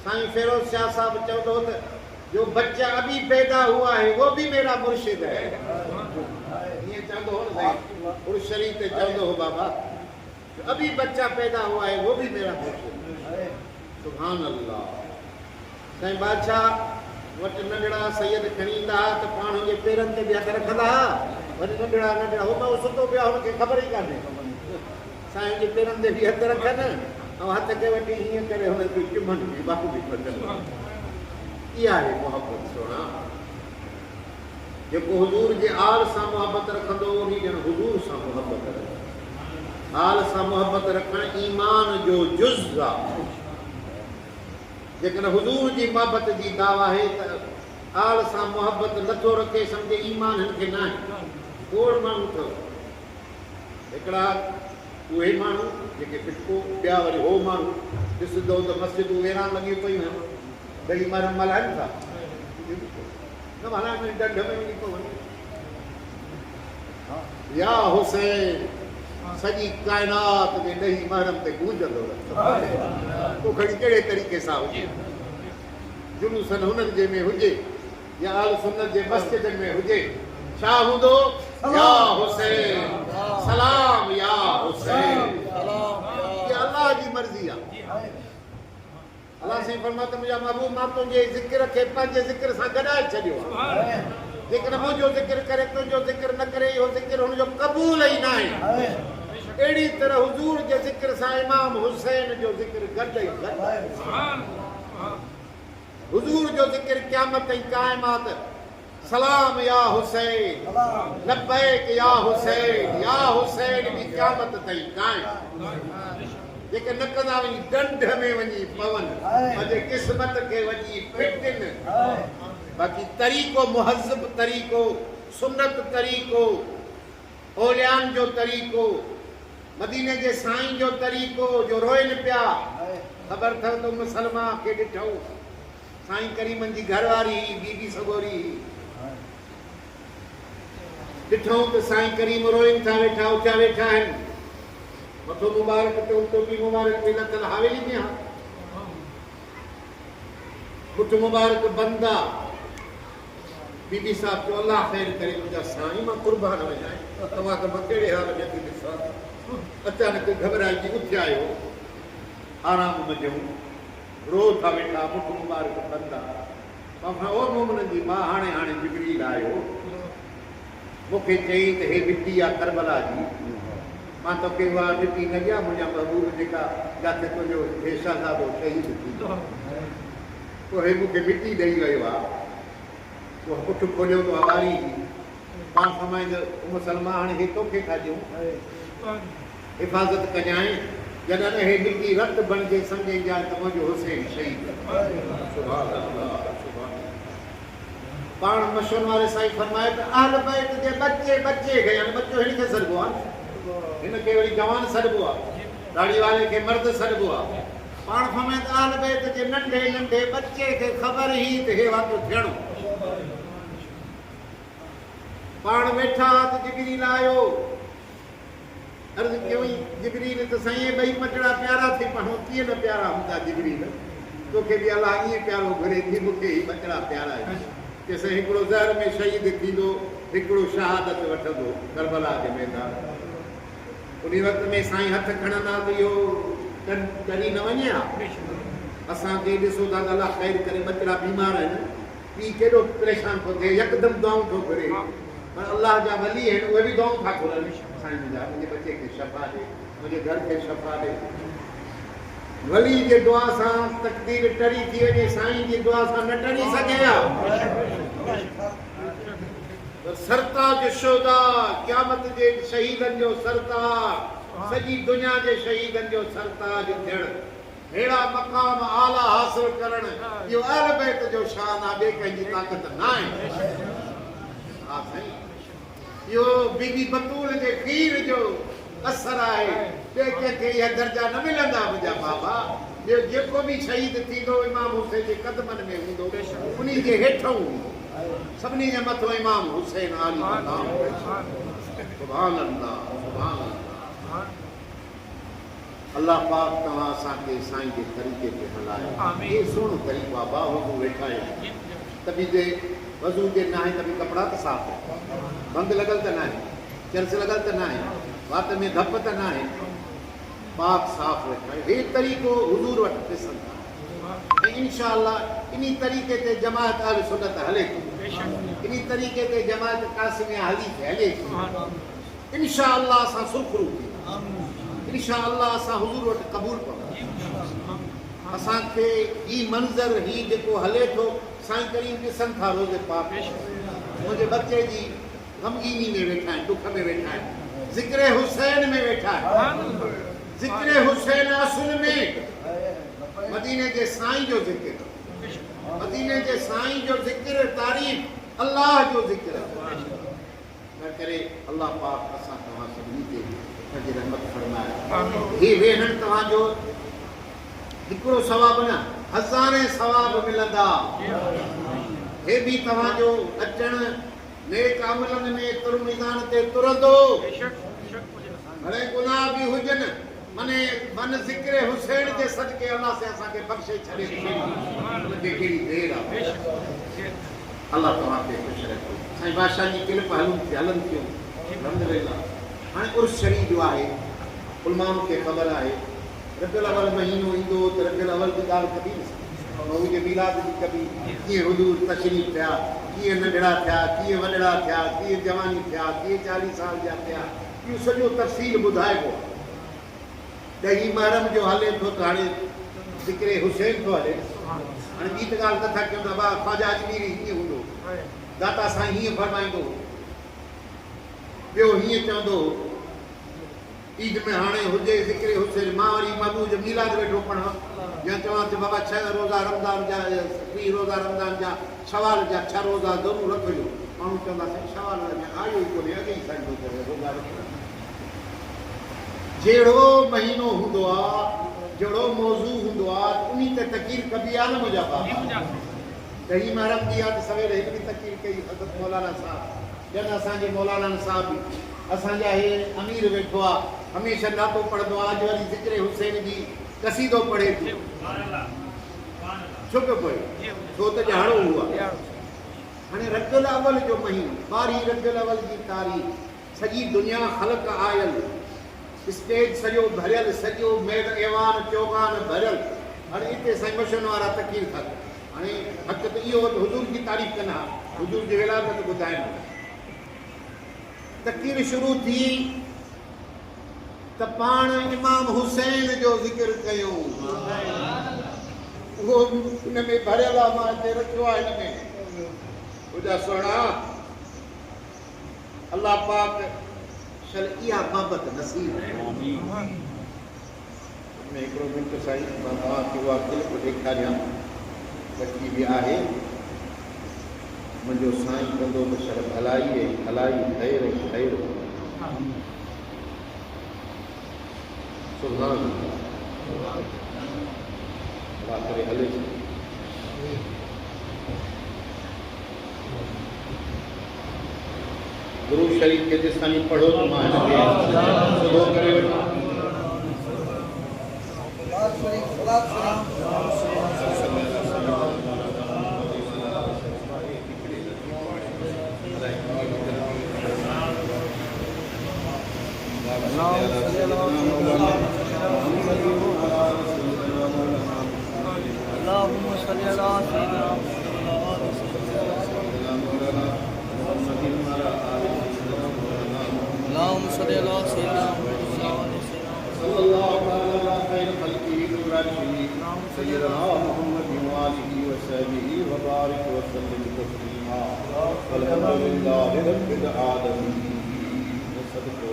साईं फिरोज़ शाह साहब चवंदो त जो बच्चा अभी पैदा हुआ है वो भी मेरा मुर्शिद है। ये चवंदो हो न साईं, उर्स शरीफ ते चवंदो हो बाबा, अभी बच्चा पैदा हुआ है वो भी मेरा मुर्शिद है। सुभान अल्लाह। साईं बादशाह वटि नंढड़ा सैयद खणी ईंदा त पाण हुनजे पेरनि ते बि हथ रखंदा, वरी नंढड़ा हो त सुतो पिया, हुनखे ख़बर ई कान्हे। साईं जे पेरनि ते बि हथ रखनि ऐं हथ खे वठी हीअं करे हुनखे चुमनि बि, बाहूं बि पकड़नि। इहा आहे मोहबत सोना। जेको हुज़ूर जे आल सां मोहबत रखंदो उन ॼण हुज़ूर सां मोहबत रखंदो। आल सां मोहबत रखणु ईमान जो जुज़ आहे। जेकॾहिं हुज़ूर जी मोहबत जी दावा आहे त आल सां मोहबत नथो रखे, सम्झे ईमान हिन खे न आहे। खोड़ माण्हू अथव, हिकिड़ा उहे माण्हू जेके फिटको, ॿिया वरी हो माण्हू ॾिसंदो त मस्जिदूं वेरान लॻियूं पयूं आहिनि, भई मरम मल्हाइनि था, न हलाइण में ॾंढ में वञी थो वञे। या हुसैन सॼी काइनात में ॾही महरम ते गूंजंदो रहे, पोइ खणी कहिड़े तरीक़े सां हुजे, जुलूसन हुननि जे में हुजे या आल सुन्नत जे मस्जिदनि में हुजे, छा हूंदो? या हुसैन सलाम, या हुसैन। इहा अलाह जी मर्ज़ी आहे। अलाह साईं फरमाता मुंहिंजा महबूब मां तुंहिंजे ज़िक्र खे पंहिंजे ज़िक्र सां गॾाए छॾियो आहे। जेकॾहिं मुंहिंजो ज़िक्र करे तुंहिंजो ज़िक्र न करे, इहो ज़िक्र हुनजो क़बूल ई न आहे। अहिड़ी तरह हुज़ूर जे ज़िक्र सां इमाम हुसैन जो ज़िक्र गॾु ई गॾु। हुज़ूर जो ज़िक्र क़यामत ताईं क़ाइमात। सलाम या हुसैन, लब्बैक या हुसैन, या हुसैन बि क़यामत ताईं क़ाइम। जेके न कंदा वञी ॾंढ में वञी पवनि, पंहिंजे क़िस्मत खे वञी फिटनि। बाक़ी तरीक़ो मुहज़्ज़ब तरीक़ो, सुन्नत तरीक़ो, औलियान जो तरीक़ो, मदीने जे साईं जो तरीक़ो जो रोइनि पिया। ख़बर अथव त उम सलमा खे ॾिठऊं, साईं करीमनि जी घरवारी बीबी सगोरी, ॾिठऊं त साईं करीम रोइनि था वेठा, उथिया वेठा आहिनि, मथो मुबारक ते टोपी मुबारक में लथल हवेली में आहे, पुठ मुबारक बंद आहे। बीबी साहब चयो अल्लाह ख़ैर करे, मुंहिंजा साईं मां कुर्बान वञाए, तव्हां त मां कहिड़े हाल में थी ॾिसां। अचानक घबराइजी उथिया आहियो, आराम मञूं, रो था वेठा, पुठ मुबारक बंद आहे। मां ओ मोमिननि जी मां हाणे जिबरील आयो, मूंखे चई त हे मिटी आहे करबला जी, मां तोखे उहा मिटी न ॾियां, मुंहिंजा महबूब जेका जिते तुंहिंजो हे शहज़ादो शहीद थी, पोइ हे मूंखे मिटी ॾेई वियो आहे। पोइ पुठि खोलियो त वारी पाण फरमाईंदो उम सलमा हाणे हे तोखे था ॾियूं, हिफ़ाज़त कजांइ, जॾहिं हे मिटी रत बणिजे सम्झाए त मुंहिंजो हुसैन शहीद। पाण मशहूर वारे साईं फरमाए त अहल बैत जे बच्चे खे, यानी बच्चो हिन खे सॾिबो आहे, हिन खे वरी जवान सॾिबो आहे, दाढ़ी वारे खे मर्द सॾिबो आहे। पाण फरमाए त अहल बैत जे नंढे बच्चे खे ख़बर ई त हे वाक़ियो थियणो। पाण वेठा त जिबरील आयो, अर्ज़ु कयईं जिबरील त साईं ॿई मटड़ा प्यारा थी पढ़ो, कीअं न प्यारा हूंदा जिबरील, तोखे बि अलाह ईअं प्यारो घुरे थी, मूंखे ई मटड़ा प्यारा आहिनि। कि साईं हिकिड़ो ज़हर में शहीद थींदो, हिकिड़ो शहादत वठंदो करबला जे मैदान। उन वक़्त में साईं हथ खणंदा त इहो डरी न वञे हा। असांखे ॾिसो था त अलाह ख़ैर करे ॿ टिड़ा बीमार आहिनि, पीउ केॾो परेशान थो थिए, यकदमि दुआऊं थो घुरे, पर अल्लाह जा वली हैं उहे भी दुआऊं था घुरनि साईं मुंहिंजा मुंहिंजे बच्चे खे शफ़ा ॾे मुंहिंजे घर खे शफ़ा ॾे वली जे दुआ सां तकदीर टरी थी वञे साईं जी दुआ सां न टरी सघे हा सरताज शोदा क़यामत जे शहीदनि जो सरताज सॼी दुनिया जे शहीदनि जो सरताज थियण हेड़ा मक़ाम आला हासिल करण इहो अहल बैत जो शान आहे ॿिए कंहिंजी ताक़त न आहे हा साईं इहो बीबी बतूल जे खीर जो असर आहे ॿिए कंहिंखे इहा दर्जा न मिलंदा मुंहिंजा बाबा ॿियो जेको बि शहीद थींदो इमाम हुसैन जे क़दमनि में हूंदो उन जे हेठों हूंदो सभिनी जे मथां इमाम हुसैन आली मक़ाम सुभान अल्लाह सुभान अल्लाह अल्लाह पाक तव्हां असांखे साईं जे तरीक़े ते हलाए ये सुहिणो तरीक़ो आहे बाबू वेठा आहियूं तभी जे वज़ू जे न आहे तभी कपिड़ा त साफ़ आहे बंद लॻल त न आहे चर्च लॻल त न आहे वात में धप त न आहे पाक साफ़ वेठा आहियूं हे तरीक़ो हुज़ूर वटि ॾिसनि था ऐं इंशाअल्लाह इन तरीक़े ते जमात अहल सुन्नत हले थी इन तरीक़े ते जमात कासिमिया हली हले थी इंशाअल्लाह असां सुरखरू थी इंशाअल्लाह असां हुज़ूर वटि क़बूल पवंदा असांखे ही मंज़र ही जेको हले थो साईं करीम ॾिसनि था रोज़ पाक मुंहिंजे बच्चे जी गमगीनी में वेठा आहिनि दुख में वेठा आहिनि ज़िक्र हुसैन में वेठा आहिनि ज़िक्र हुसैन असुल में मदीने जे साईं जो ज़िक्र मदीने जे साईं जो ज़िक्र तारीफ़ अल्लाह जो ज़िक्र करे अल्लाह पाक असां तव्हां सभिनी ते रहमत फरमाए ही वेहण तव्हांजो हिकिड़ो सवाब न हज़ारे सवाब मिलंदा हे बि तव्हांजो अचण नेक अमलनि में तुर मैदान ते तुरंदो घणे गुनाह बि हुजनि मने मन ज़िक्र हुसैन जे सदके अल्लाह से असांखे बख़्शे छॾे उनखे कहिड़ी देर आहे अल्लाह तव्हांखे ख़ुशि रखे साईं बादशाह जी किलप हलनि थियूं अल्हम्दुलिल्लाह हाणे उर्स शरीफ़ जो आहे उलमाउनि खे ख़बर आहे रबियुल अवल महीनो ईंदो त रबियुल अवल जी ॻाल्हि कबी न मऊ जे मीलाद जी कबी कीअं हुज़ूर तशरीफ़ थिया कीअं नंढड़ा थिया कीअं वॾड़ा थिया कीअं जवानी थिया कीअं 40 साल जा थिया इहो सॼो तफ़सील ॿुधाइबो आहे 10 मुहर्रम जो हले थो त हाणे ज़िक्र हुसैन थो हले हाणे ॿी त ॻाल्हि नथा कयूं त ख़्वाजा अजमीरी हीअं हूंदो दाता साईं हीअं फरमाईंदो ॿियो हीअं चवंदो ईद में हाणे हुजे ज़िक्र हुसैन मां वरी महबूब जो मीलाद वेठो पढ़ां या चवां त बाबा 6 रोज़ा रमज़ान जा 3 रोज़ा रमज़ान जा शवाल जा 6 रोज़ा ज़रूरु रखिजो माण्हू चवंदा साईं शवाल में आयो ई कोन्हे अॻे ई साईं रोज़ा रखियो जहिड़ो महीनो हूंदो आहे जहिड़ो मौज़ू हूंदो आहे उन ते तकीर कबी आहे न मुंहिंजा बाबा 10 मुहर्रम जी आहे त सवेल हिकु बि तकीर कई हज़रत मौलाना साहब ॼण असांजे मौलाना साहब असांजा हे अमीर वेठो आहे हमेशह नातो पढ़ंदो आहे अॼु वरी ज़िक्र हुसैन जी कसीदो पढ़े थो छो पियो पढ़े छो त ॼाणो हुआ हाणे रबियुल अवल जो महीनो 12 रबियुल अवल जी तारीख़ सॼी दुनिया ख़लक़ आयल स्टेज सॼो भरियल सॼो मेद ऐवान चौगान भरियल हाणे हिते साईं मशन वारा तकीर था हाणे हक़ त इहो हुज़ूर जी तारीफ़ कनि हा हुज़ूर जी विलादत ॿुधाइनि तकीर शुरू थी त पाण इमाम हुसैन जो ज़िक्र कयूं उहो हिन में भरियल आहे मां हिते रखियो आहे हिन में मुंहिंजा सुहिणा अल्लाह पाक चल इहा बाबत नसीब में हिकिड़ो मिंट साईं मां तव्हांखे उहा क्लिप ॾेखारियां बची बि आहे मुंहिंजो साईं कंदो त शर भलाई भलाई ख़ैर ख़ैर सुभान अल्लाह करे हले गुरु शरीफ के जिसखानी पढ़ो तो मां हिनखे सुबह करे वठो اللهم صل على سيدنا محمد सल्ली अला सय्यिदना मुहम्मद सल्लल्लाहु अलैहि खैर खल्क़िही कुर्रशी सय्यदना मुहम्मद व आलिहि व सहबिही व बारिक व सल्लिम तस्लीमा अल्हम्दुलिल्लाहि रब्बिल आलमीन। सदको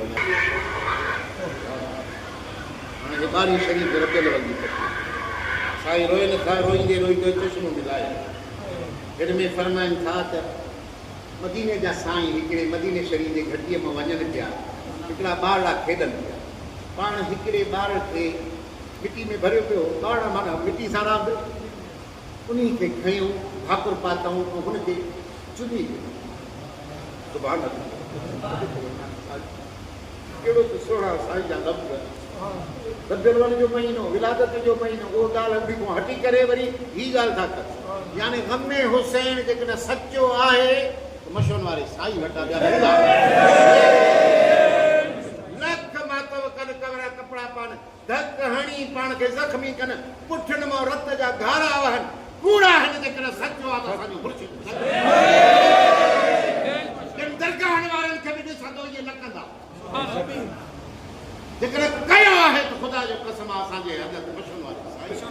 हाणे बारी शरीफ रबियल वल्दी साईं रोए नथा रोईंदे रोईंदे चश्मो मिलाए हिन में फरमाइनि था त मदीने जा साईं हिकिड़े मदीने शरीफ जे घटीअ मां वञनि पिया हिकिड़ा ॿारड़ा खेॾनि पिया पाण हिकिड़े ॿार खे मिटी में भरियो पियो ॿार माना मिटी सां रांदि उन खे खयूं भाकुर पातऊं ऐं हुनखे चुनी सुभाणे कहिड़ो त सुहिणा साईं जा लफ़्ज़ रबियल जो महीनो विलादत जो महीनो उहो ॻाल्हि बि को हटी करे वरी हीअ ॻाल्हि था कर यानी ग़मे हुसैन जेकॾहिं सचो आहे त मशहूर वारे साईं वटा लख मातव कनि कवरा कपिड़ा पान धक हणी पाण खे ज़ख़्मी कनि पुठियुनि मां रत जा घारा वहनि कूड़ा आहिनि जेकॾहिं सचो आहे त असांजो मुर्शिद दरगाहनि वारनि खे बि ॾिसंदो इहे न कंदा जेकॾहिं कयो आहे त ख़ुदा जो कसम आहे असांजे हज़रत मशहूर वारे साईं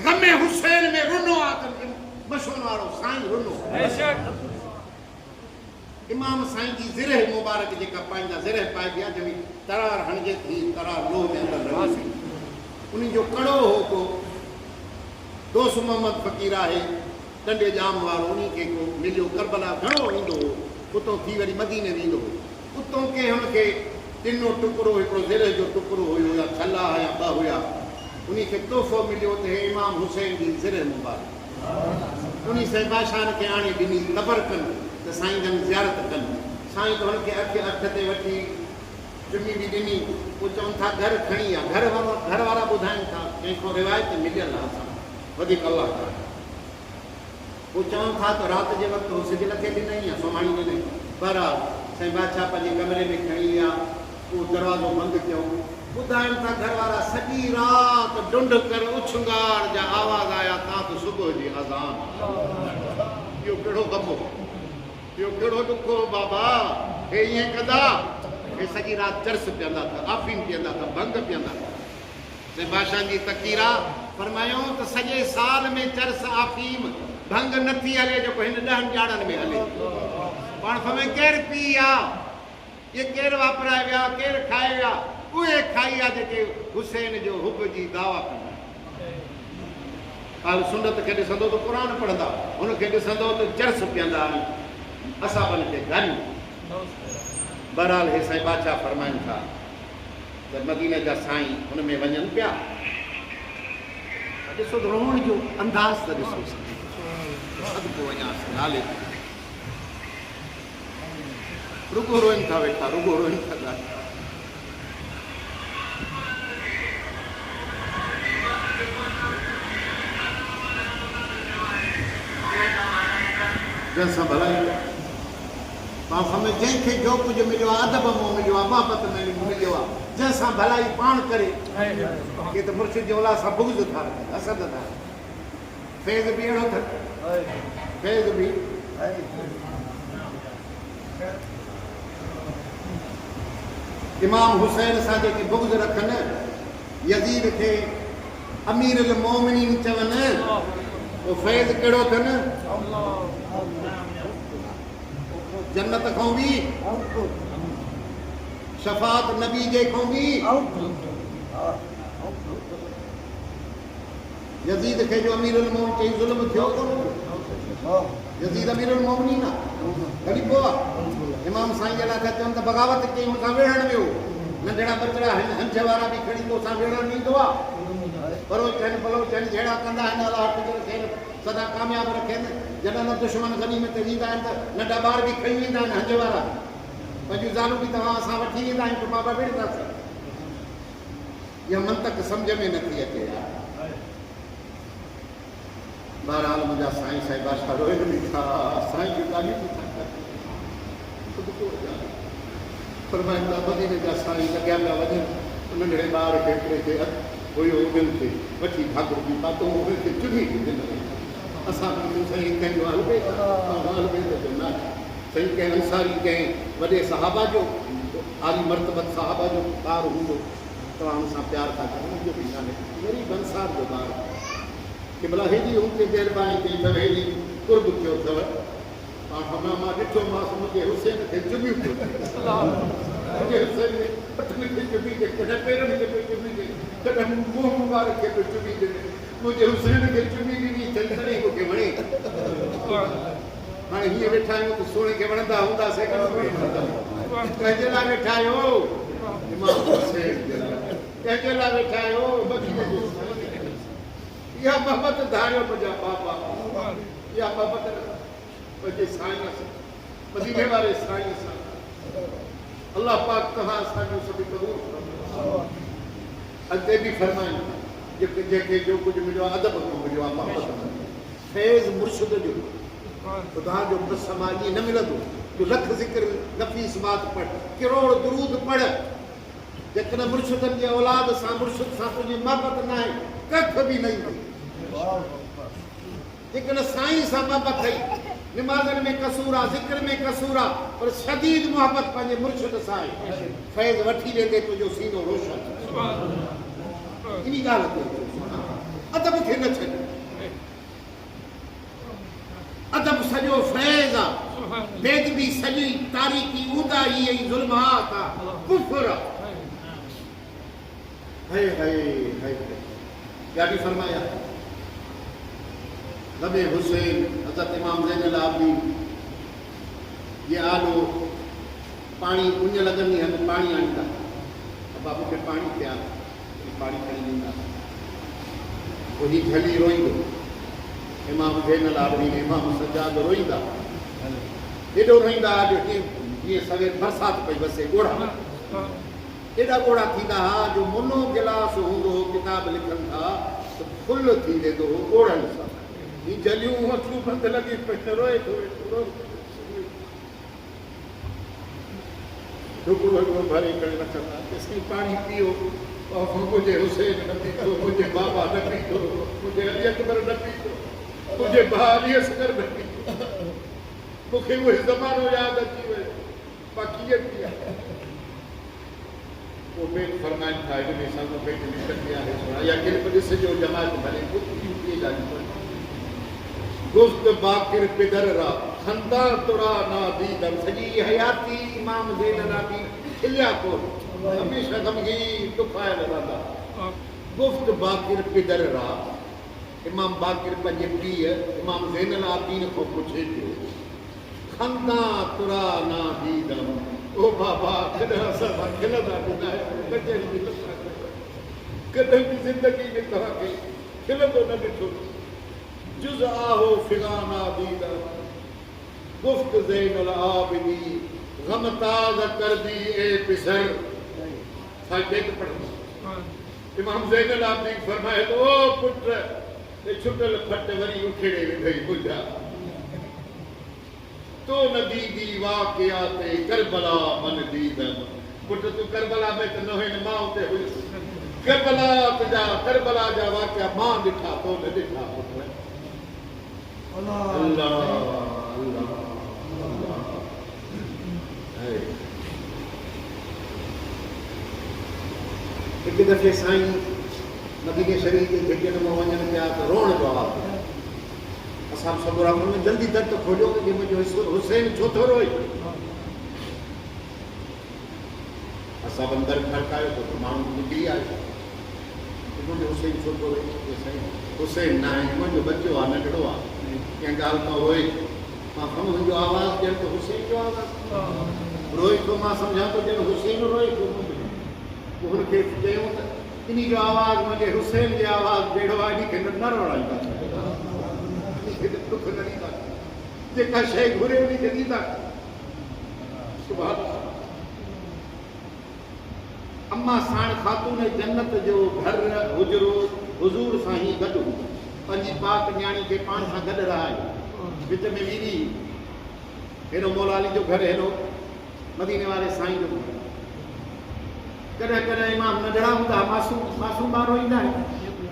ग़मे हुसैन में रुनो आहे त मशहूर वारो साईं रुनो इमाम साईं जी ज़िरह मुबारक जेका पाईंदा ज़िरह पाइबी आहे जंहिंमें तरार हणिजे थी तरार लोह में अंदरि रवासी उन जो कड़ो हो को दोस्त मोहम्मद फ़कीर आहे डंडे जाम वारो उन खे को मिलियो करबला घणो ईंदो हो उतां थी वरी मदीने वेंदो हो उतां के हुनखे टिनो टुकड़ो हिकिड़ो ज़िरह जो टुकड़ो हुयो या छला या ॿ हुया उन खे तोहफ़ो मिलियो त हे इमाम हुसैन जी ज़िरह मुबारक उन साईं बादशाह खे आणे ॾिनी ख़बर कनि त साईं जन ज़ियारत कनि साईं त हुनखे अख ते वठी चुनी बि ॾिनी पोइ चवनि था घर खणी आहे घर वारा ॿुधाइनि था कंहिंखां रिवायत मिलियल आहे असां वधीक अलाह ताला पोइ चवनि था त राति जे वक़्तु सिज लखे ॾिनई या सुम्हाणी ॾिनई बहरहाल साईं बादशाह पंहिंजे कमरे में खणी विया उहो दरवाज़ो बंदि कयो ॿुधाइनि था घर वारा सॼी राति ढुंढ कर उछंगार जा आवाज़ आया तव्हां त सुबुह जी अज़ान इहो कहिड़ो कमु इहो कहिड़ो ॾुखो बाबा हे ईअं कंदा हे सॼी राति चर्स पीअंदा था आफ़ीम पीअंदा था भंग पीअंदा था साईं बादशाह जी तकीरा फरमायूं त सॼे साल में चर्स आफ़ीम भंग नथी हले जेको हिन 10 ॼाणनि में हले पाण फरमाए केरु पी आहे इहे केरु वापराए विया केरु खाए विया उहे खाई आहे जेके हुसैन जो हुब जी दावा कंदा हाल सुनत खे ॾिसंदो त क़ुर पढ़ंदा हुनखे ॾिसंदो त चर्स पीअंदा असाबनि खे गन बहरहाल हे साईं बादशाह फरमाइनि था त मदीने जा साईं हुन में वञनि पिया ॾिसो त रोहण जो अंदाज़ त ॾिसो सदको वञासीं नाले रुगो रोइनि था वेठा रुगो रोइनि था ॻाल्हि जंहिंसां भलाई पाण सम्झ जंहिंखे जो कुझु मिलियो आहे अदब मां मिलियो आहे बाबत में मिलियो आहे जंहिंसां भलाई पाण करे के त मुर्शिद जे औलाद सां बुग़्ज़ था रखनि असद था फैज़ बि अहिड़ो अथनि फैज़ बि इमाम हुसैन सां जेके बुग़्ज़ रखनि यज़ीद खे अमीर अल मोमिनीन चवनि उहो फैज़ कहिड़ो अथनि जन्नत खां बि शफ़ात नबी जे खां बि यज़ीद खे जो अमीर अल मोमिन चई ज़ुल्म थियो यज़ीद अमीर अल मोमिनीन ग़रीबो आहे इमाम साईं जहिड़ा था चवनि त बग़ावत कई मूंसां विढ़ण वियो नंढड़ा बचड़ा हंज वारा बि खणी तोसां विढ़ण ईंदो आहे परो थियनि भलो थियनि जहिड़ा कंदा आहिनि अलाह फ़िक्र थियनि सदा कामयाबु रखेनि जॾहिं न दुश्मन गनीमत ते ईंदा आहिनि त नंढा ॿार बि खणी वेंदा आहिनि हंज वारा पंहिंजूं ज़ालूं बि तव्हां असां वठी वेंदा आहियूं त बाबा विढ़ंदासीं इहा मंतक सम्झ में नथी अचे यार बहरहाल मुंहिंजा साईं साईं बादशाह रोइनि बि था साईं जूं ॻाल्हियूं बि था फरमाइनि था मदीने जा साईं लॻिया पिया वञनि नंढड़े ॿार खे हिकिड़े खे हुयो उन्हनि खे वठी भाकुर बि पातो उनखे चुनी बि ॾिनई असां साईं कंहिंजो हलबे त न सही कंहिं अंसारी कंहिं वॾे सहाबा जो आली मर्तबत सहाबा जो ॿार हूंदो तव्हां हुन सां प्यार था कयो मुंहिंजो बि कान्हे ग़रीब अंसार जो ॿार कि भला हेॾी हुते महिरबानी कई अथव हेॾी कुर्ब कयो अथव मां ॾिठोमांसि मुंहिंजे हुसैन खे चुमी पियो मुंहिंजे हुसैन खे पटनि खे चुमी ॾे कॾहिं पेरनि खे पियो चुमी ॾे कॾहिं मुंहुं मुबारक खे पियो चुमी ॾे मुंहिंजे हुसैन खे चुमी ॾिनी तॾहिं मूंखे वणे हाणे हीअं वेठा आहियूं त सोणे खे वणंदा हूंदासीं कंहिंजे लाइ वेठा आहियो इमाम हुसैन कंहिंजे लाइ वेठा आहियो इहा मोहबत धारियो मुंहिंजा बाबा इहा मोहबत पंहिंजे साईं सां मदीने वारे साईं सां अल्लाह पाक तव्हां असांजो सभु क़बूल करो अॻिते बि फरमाइनि जंहिंखे जो कुझु मिलियो आहे अदब खां मिलियो आहे मोहबत फैज़ मुर्शिद जो खुदा जो मुसमा ईअं न मिलंदो जो लख ज़िक्र नफ़ीस बात पढ़ करोड़ दुरूद पढ़ जेकॾहिं मुर्शिदनि जे औलाद सां मुर्शिद सां तुंहिंजी मोहबत न आहे कख बि न ईंदी जेकॾहिं साईं सां मोहबत अथई निमाज़नि में कसूर आहे ज़िक्र में कसूर आहे पर शदीद मोहबत पंहिंजे मुर्शिद सां आहे फैज़ वठी वेंदे तुंहिंजो सीनो रोशन इन ॻाल्हि ते अदब खे न छॾ अदब सॼो फैज़ आहे बेदबी सॼी तारीकी ऊंदाही ऐं ज़ुल्मात आहे कुफ्र आहे हाय हाय हाय क्या भी फरमाया लबे हुसैन हज़रत इमाम ज़ैनुल आबिदीन ये आलो पानी उन लगंदी है पानी आणींदा अबा मूंखे पानी पिया पानी खणी ॾींदा वही झली रोईंदो इमाम ज़ैनुल आबिदीन इमाम सज्जाद रोईंदा एॾो रोईंदा जो जीअं सवेर बरसाति पई वसे ॻोढ़ा एॾा ॻोढ़ा थींदा हुआ जो मुनो गिलास हूंदो हो किताब लिखनि था त फुल थी वेंदो हो ॻोढ़नि सां ही जलियूं अखियूं बंदि लॻी पई रोए थो ढुकड़ो हिकिड़ो भरे करे रखंदा तेसीं पाणी पियो मुंहिंजे हुसैन न पीतो मुंहिंजे बाबा न पीतो मुंहिंजे अली अकबर न पीतो मुंहिंजे भाउ अली असगर न पीतो मूंखे उहो ज़मानो यादि अची वियो मां कीअं पिया वो मेन फरमाइनि था हिन सां मूंखे लिखंदी आहे या किरप ॾिसिजो जमात भले कीअं ॻाल्हि गुफ़्त बाकिर पिदर रा खंदा तुरा ना दीदम सॼी हयाती इमाम ज़ैनुल आबिदीन खिलिया कोन हमेशह गमगीन दुखायल रहंदा गुफ़्त बाकिर पिदर रा इमाम बाकिर पंहिंजे पीउ इमाम ज़ैनुल आबिदीन खां पुछे पियो खंदा तुरा ना दीदम ओ बाबा कॾहिं असां खिलंदा ॿुधायो कॾहिं बि ज़िंदगी में तव्हांखे खिलंदो न ॾिठो जुज़ आहो फिगाना दीदा गुफ्त ज़ैनुल आबिदीन गमताज़ कर दी ए पिसर साइड पढ़ इमाम ज़ैनुल आबिदीन फरमाए तो ओ पुत्र ते छुटल फट वरी उखेड़े वेंदई बुझा तो नदी दी वाक़ियाते करबला मन दीदम पुत्र तू करबला में त न हुई मां उते हुई करबला जा वाक़िया मां ॾिठा तो न ॾिठा पुत्र अल्लाह अल्लाह अल्लाह हिकु दफ़े साईं मदीने शरीफ़ जे भिटियुनि में वञनि पिया त रोअण जो आवाज़ असां सभु राम में जल्दी दर त खोलियो कि मुंहिंजो हुसैन छो थो रोए असां अंदरि खड़कायो त माण्हू निकिरी आयो मुंहिंजो हुसैन छो थो रोए साईं हुसैन न आहे मुंहिंजो बच्चो आहे नंढड़ो आहे कंहिं ॻाल्हि खां रोए मां हुनजो आवाज़ ॾियण त हुसैन जो आवाज़ रोए थो मां सम्झां थो ॼण हुसैन रोए थो पोइ हुनखे चयूं त इन जो आवाज़ मुंहिंजे हुसैन जे आवाज़ जहिड़ो आहे इनखे न रोड़ाईंदा दुख न ॾींदा जेका शइ घुरे उनखे ॾींदा सुभाणे अम्मा साण ख़ातून जन्नत जो घर हुजरो हुज़ूर सां ई गॾु पंहिंजी पाक न्याणी खे पाण सां गॾु रहायो विच में वीरी हेॾो मौला अली जो घर हेॾो मदीने वारे साईं जो कॾहिं कॾहिं इमाम नंढड़ा हूंदा मासूम ॿार रोईंदा आहिनि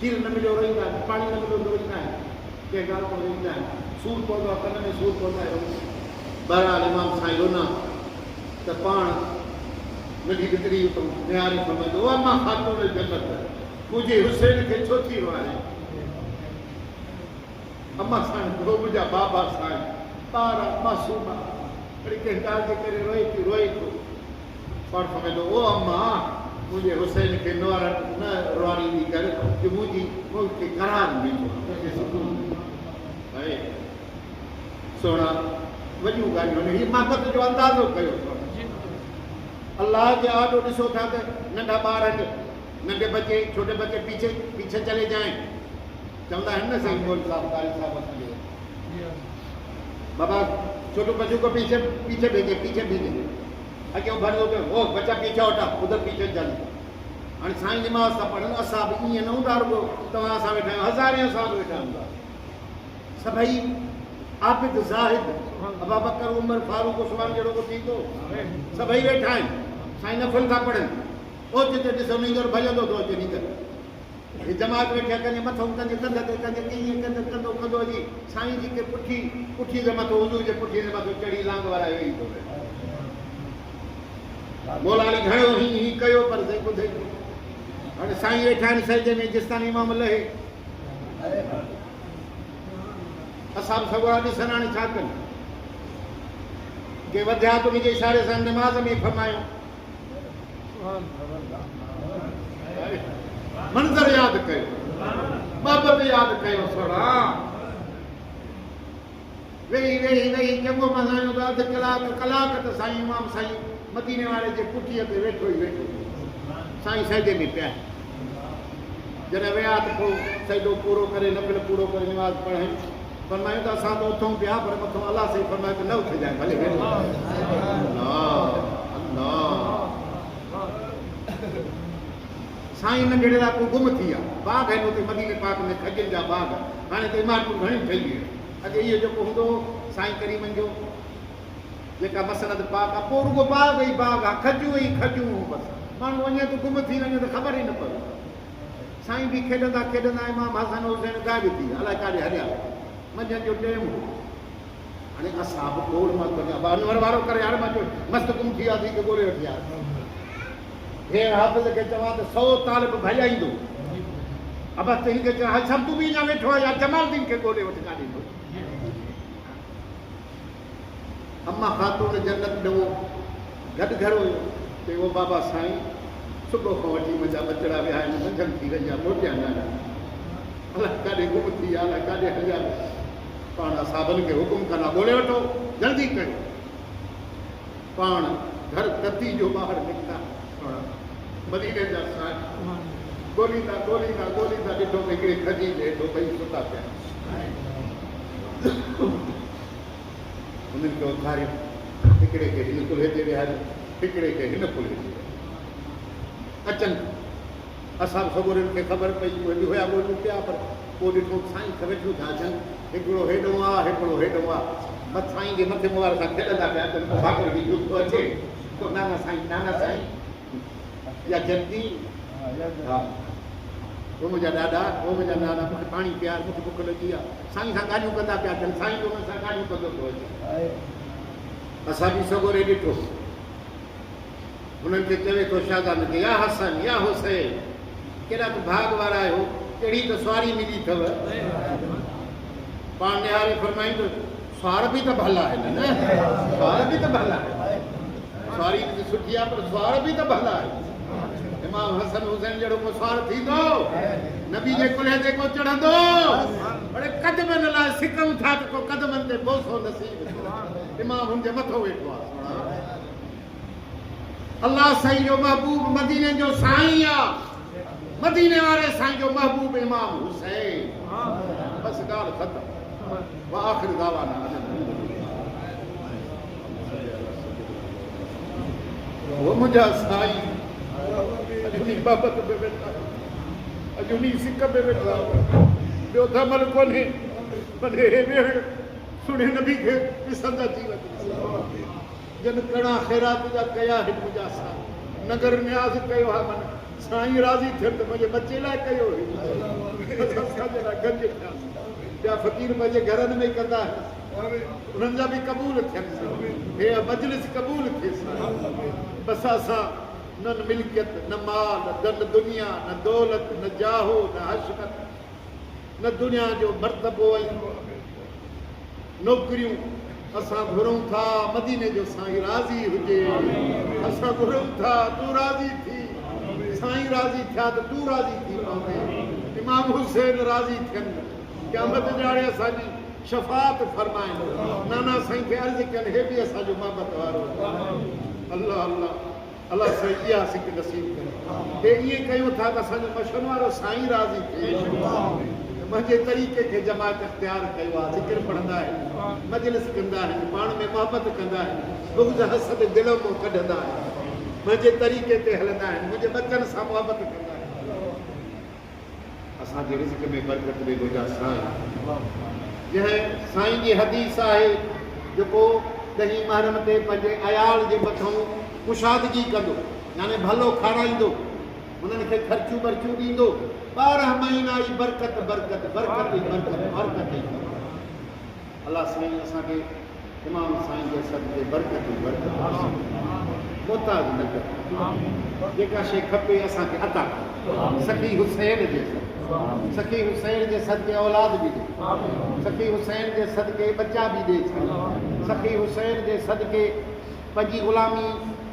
खीर न मिलियो रोईंदा आहिनि पाणी न मिलियो रोईंदा आहिनि कंहिं ॻाल्हि को रोईंदा आहिनि सूर पवंदो आहे कन में सूर पवंदो आहे बहरहाल इमाम साईं लोना त पाण नंढी बिकरी तो न्यारी फरमाईंदो अम्मा खातून जन्नत मुंहिंजे हुसैन खे छो थी वणे अम्मा साईं वो मुंहिंजा बाबा साईं ॿार मासूम वरी कंहिं ॻाल्हि जे करे रोए थो पाण फरमाईंदो ओ अम्मा मुंहिंजे हुसैन खे न रुआणी कर कि मुंहिंजी करार मिलियो ऐं सोना वॾियूं ॻाल्हियूं ही महबत जो अंदाज़ो कयो अल्लाह के आॾो ॾिसो था त नंढा ॿार नंढे बच्चे छोटे बच्चे पीछे चले जाएं चवंदा आहिनि न साईं मोल साहब कारी साहब असांजे बाबा छोटे बच्चों को पीछे भेजे अॻियां भरियो तो वो बच्चा पीछे हटा उधर पीछे चल हाणे साईं नमाज़ था पढ़नि असां बि ईअं न हूंदा रुगो तव्हां असां वेठा आहियूं हज़ारे असां वेठा हूंदा सभई आबिद ज़ाहिद अबा बकर उमर फारूक उस्मान जहिड़ो को थींदो सभई वेठा आहिनि साईं नफ़िल था पढ़नि ओ जिते ॾिसो नींदर भॼंदो थो अचे नींदर हे जमात वेठा कंहिंजे मथां कंहिंजे कंध ते कंहिंजे कीअं कंदो जी साईं जी के पुठी जे मथां हुज़ूर जे पुठी जे मथां चढ़ी लांग वारा वेही थो मौलानी घणो ही कयो पर साईं ॿुधे हाणे साईं वेठा आहिनि सजदे में जिस्तानी इमाम लहे असां बि सॻोरा ॾिसनि हाणे छा कनि के वधिया त मुंहिंजे इशारे सां नमाज़ में फरमायो मंज़र यादि कयो बाबत यादि कयो सोड़ा वेही चङो मज़ायो त अधु कलाक त साईं इमाम साईं मदीने वारे जे पुठीअ ते वेठो साईं सजदे में पिया जॾहिं विया त पोइ सजदो पूरो करे नफ़िल पूरो करे नमाज़ पढ़ाई फरमायूं त असां त उथूं पिया पर मथां अलाह साईं फरमायो त न उथिजांइ भले साईं न जहिड़े लाइ गुम थी विया बाग आहिनि हुते मदीने पाक में खजनि जा बाग हाणे त इमारतूं घणियूं ठही वियूं अॻे इहो जेको हूंदो साईं करीमनि जो जेका मसनद पाक आहे पोइ रुगो बाग ई बाग आहे खजूं बसि माण्हू वञे त गुम थी वञे त ख़बर ई न पवे साईं बि खेॾंदा इमाम हसन हुसैन गायब थी विया अलाए काॾे हलिया मंझंदि जो टेम हाणे असां बि गोड़ मां अनवर वारो करे हाणे मां मस्तु गुम थी वियासीं की ॻोल्हे वठी विया हे हाफ़िज़ खे चवां त 100 तालिब भॼाईंदो अब हिनखे चवां हल सभु तूं बि अञा वेठो आहे या जमालदीन खे ॻोल्हे वठी काॾे ईंदो अम्मा ख़ातून जन्नत ॾिनो गॾु घर हुयो ते उहो बाबा साईं सुबुह खां वठी मुंहिंजा बचड़ा विया आहिनि मंझंदि थी वई आहे मोटिया न अलाए काॾे गुम थी विया अलाए काॾे हलिया पाण असाबनि खे हुकुम कंदा ॻोल्हे वठो जल्दी कयो पाण घर कती जो ॿाहिरि निकिता मदीने जा साईं ॻोल्हींदा ॾिठो त हिकिड़े खजी जे हेठो ॿई सुता पिया उन्हनि खे उथारियो हिकिड़े खे हिन कुल्हे ते विहारियो हिकिड़े खे हिन कुल्हे ते अचनि असां सगोरनि खे ख़बर पई उहे बि हुया ॻोल्हियूं पिया पर पोइ ॾिठो साईं खे वेठियूं था अचनि हिकिड़ो हेॾो आहे साईं जे मथे मुवार सां खेॾंदा पिया अचनि भागर बि झूठो अचे पोइ नाना साईं या जल्दी हा वो मुंहिंजा ॾाॾा वो मुंहिंजा नाना मूंखे पाणी पियार मूंखे बुख लॻी आहे साईं सां ॻाल्हियूं कंदा पिया अचनि साईं जो हुन सां ॻाल्हियूं कंदो पियो अचे असां बि सगोरे ॾिठो उन्हनि खे चवे थो शाहज़ाद खे या हसन या हुसैन कहिड़ा त भाग वारा आहियो कहिड़ी त सवारी मिली अथव पाण निहारे फरमाईंदो सवार बि त भला आहिनि न सवार बि त भला आहे सवारी सुठी आहे पर सवार बि त भला आहे इमाम हसन हुसैन जहिड़ो को सवार थींदो नबी जे कुल्हे ते को चढ़ंदो बड़े कदमनि लाइ सिकूं था त को कदमनि ते बोसो नसीब इमाम हुनजे मथो वेठो आहे अल्लाह साईं जो महबूब मदीने जो साईं आहे मदीने वारे साईं जो महबूब इमाम हुसैन बस ॻाल्हि ख़तम व आख़िर दावाना वो मुंहिंजा साईं अजुनी बाबत में वेठा अजुनी सिक में वेठा ॿियो धमल कोन्हे भले हे वेहण सुणे नबी खे ॾिसंदा थी वञे जन कणा ख़ैरात जा कया आहिनि मुंहिंजा साईं नगर न्याज़ कयो आहे मन साईं राज़ी थियनि त मुंहिंजे बचे लाइ कयो असांजे लाइ गंज थियासीं ॿिया फ़क़ीर पंहिंजे घरनि में कंदा आहिनि उन्हनि जा बि क़बूल थियनि, हे मजलिस क़बूल थिए बस असां न मिल्कियत न माल न दुनिया न दौलत न जाहो न हशमत न दुनिया जो मर्तबो ऐं नौकरियूं असां घुरूं था मदीने जो साईं राज़ी हुजे, असां घुरूं था तूं राज़ी थी, साईं राज़ी थिया त तूं राज़ी थी पवंदे, इमाम हुसैन राज़ी थियनि, क़यामत ॾियारे असांजी शफ़ात फरमाइनि, नाना साईं खे अर्ज़ु कनि हे बि असांजो मोहबत वारो। अल्लाह अल्लाह अल्लाह साईं इहा सिक नसीब करे, हे ईअं कयूं था त असांजो मशन वारो साईं राज़ी थिए, मुंहिंजे तरीक़े खे जमात इख़्तियार कयो आहे, ज़िक्र पढ़ंदा आहिनि, मजलिस कंदा आहिनि, पाण में मोहबत कंदा आहिनि, बुग़्ज़ हसद दिल मां कढंदा आहिनि, मुंहिंजे तरीक़े ते हलंदा आहिनि, मुंहिंजे बचनि सां मोहबत कंदा आहिनि। असांजे रिज़्क़ में बरकत ॾे मुंहिंजा साईं। जंहिं साईं जी हदीस आहे जेको ॾहीं महरम ते पंहिंजे अयाल जे मथां कुशादगी कंदो, यानी भलो खाराईंदो, उन्हनि खे ख़र्चूं बर्चूं ॾींदो, 12 महीना ई बरकत बरकत बरकत ई बरकत बरकत ई। अल्लाह साईं असांखे इमाम साईं जे सदके बरकत ई बरकत मोहताज न कर, जेका शइ खपे असांखे अता कर। सखी हुसैन जे सखी हुसैन जे सदके औलाद बि ॾे, सखी हुसैन जे सदके बच्चा बि ॾे, सखी हुसैन जे सदके पंहिंजी ग़ुलामी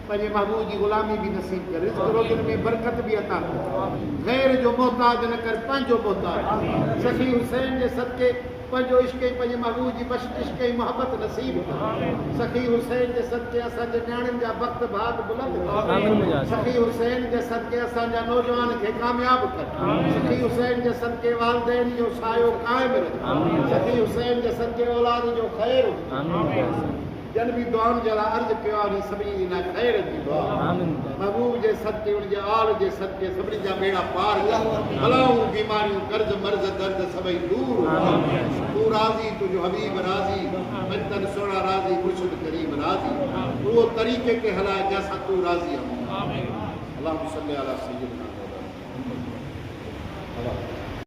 पंहिंजे महबूब जी ग़ुलामी बि नसीब कर, रिज़्क़ रोज़नि में बरकत बि अता कर, गैर जो मोहताज न कर, पंहिंजो मोहताज। सखी हुसैन जे सदके पंहिंजो इश्क़ पंहिंजे महबूब जी बश इश्क़ मोहबत नसीब कर। सखी हुसैन जे सदके असांजे न्याणियुनि जा वक़्त भाग बुलंद कर। सखी हुसैन जे सदके असांजा नौजवान खे कामयाब कर। सखी हुसैन जे सदके वालिदैन जो सायो क़ाइम रख। सखी हुसैन जे सदके औलाद जो ख़ैर जन भी दुआउनि जे लाइ अर्ज़ु कयो आहे, सभिनी जे लाइ ख़ैर जी दुआ। महबूब जे सदके उनजे आल जे सदके सभिनी जा बेड़ा पार कर, बलाऊं बीमारियूं कर्ज़ मर्ज़ दर्द सभई दूर। तू राज़ी तुंहिंजो हबीब राज़ी, मंतन सोना राज़ी मुर्शिद करीम राज़ी, उहो तरीक़े खे हलाए जंहिंसां तू राज़ी आहे। अल्लाहुम्मा सल्ली अला सय्यिदना मुहम्मद।